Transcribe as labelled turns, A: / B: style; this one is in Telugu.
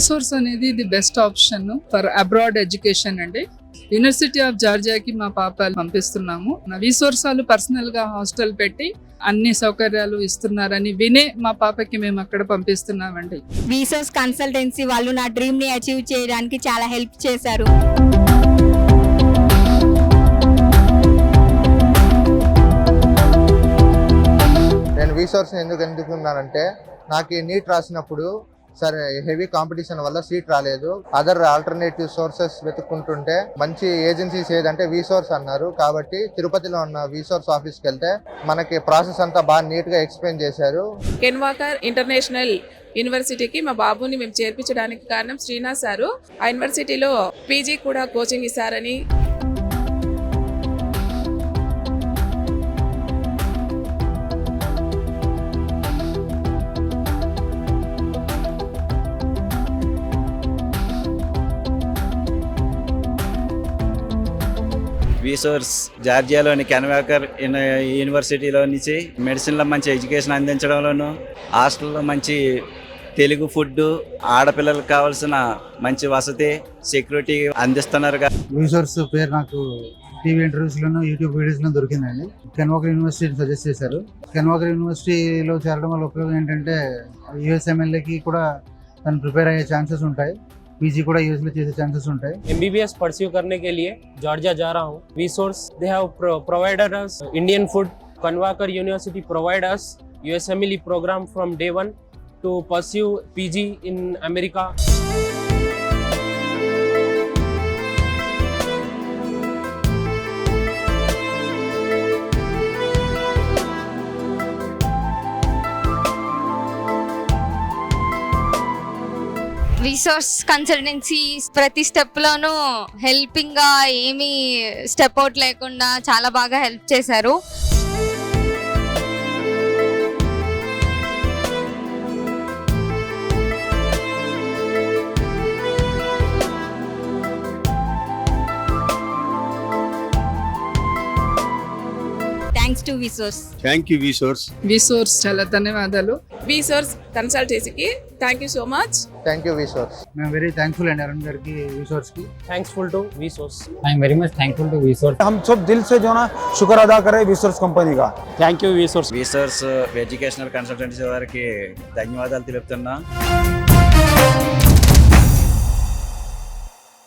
A: రీసోర్స్ అనేది the best option for abroad education అండి. యూనివర్సిటీ ఆఫ్ జార్జియాకి మా పాపలు పంపిస్తున్నాము. రీసోర్స్ వాళ్ళు పర్సనల్ గా హాస్టల్ పెట్టి అన్ని సౌకర్యాలు ఇస్తున్నారని వినే మా పాపకి మేము అక్కడ పంపిస్తున్నామండి.
B: వీసోర్స్ కన్సల్టెన్సీ వాళ్ళు నా డ్రీమ్ ని అచీవ్ చేయడానికి చాలా హెల్ప్ చేశారు.
C: నేను వీసోర్స్ ఎందుకు ఎన్నుకున్నానంటే, నాకు ఈ నీట్ రాసినప్పుడు సరే హెవీ కాంపిటీషన్ వల్ల సీట్ రాలేదు. అదర్ ఆల్టర్నేటివ్ సోర్సెస్ వెతుక్కుంటుంటే మంచి ఏజెన్సీస్ ఏదంటే వీసోర్స్ అన్నారు. కాబట్టి తిరుపతిలో ఉన్న వీసోర్స్ ఆఫీస్కి వెళ్తే మనకి ప్రాసెస్ అంతా బాగా నీట్గా ఎక్స్ప్లెయిన్ చేశారు.
D: కెన్వాకర్ ఇంటర్నేషనల్ యూనివర్సిటీకి మా బాబుని మేము చేర్పించడానికి కారణం శ్రీనాథ్ సారు. ఆ యూనివర్సిటీలో పీజీ కూడా కోచింగ్ ఇస్తారని.
E: వీసోర్స్ జార్జియాలోని కెన్వాకర్ యూనివర్సిటీలో నుంచి మెడిసిన్లో మంచి ఎడ్యుకేషన్ అందించడంలోను, హాస్టల్లో మంచి తెలుగు ఫుడ్, ఆడపిల్లలకు కావాల్సిన మంచి వసతి, సెక్యూరిటీ అందిస్తున్నారు.
F: వీసోర్స్ పేరు నాకు టీవీ ఇంటర్వ్యూస్లోనూ యూట్యూబ్ వీడియోస్లో దొరికిందండి. కెన్వాకర్ యూనివర్సిటీ సజెస్ట్ చేశారు. కెన్వాకర్ యూనివర్సిటీలో చేరడం వల్ల ఉపయోగం ఏంటంటే యూఎస్ఎంఎల్ఏకి కూడా తను ప్రిపేర్ అయ్యే ఛాన్సెస్ ఉంటాయి. पीजी కూడా యూఎస్ లో చేసే ఛాన్సెస్ ఉంటాయి.
G: एमबीबीएस परस्यू करने के लिए जॉर्जिया जा रहा हूँ. Vsource they have provided us Indian food. कन्वाकर university provide us USMLE program from day one to pursue PG in America.
B: Resource consultancy ప్రతి స్టెప్ లోనూ హెల్పింగ్ గా ఏమీ స్టెప్ అవుట్ లేకుండా చాలా బాగా హెల్ప్ చేశారు. Thanks to Vsource.
H: Thank you Vsource.
A: Vsource చాలా ధన్యవాదాలు.
D: వీసోర్స్ కన్సల్టెన్సీకి thank you so much.
C: Thank you Vsource.
F: మేము వెరీ థ్యాంక్ఫుల్ అండి అరుణ్ గారికి, వీసోర్స్ కి.
G: Thankful to Vsauce.
I: I am very much thankful to Vsauce.
H: हम सब दिल से जो ना शुक्र अदा करें వీసోర్స్ కంపెనీ का.
G: Thank you Vsauce.
E: వీసోర్స్ educational consultancy వారికి ధన్యవాదాలు తెలుపుతున్నా.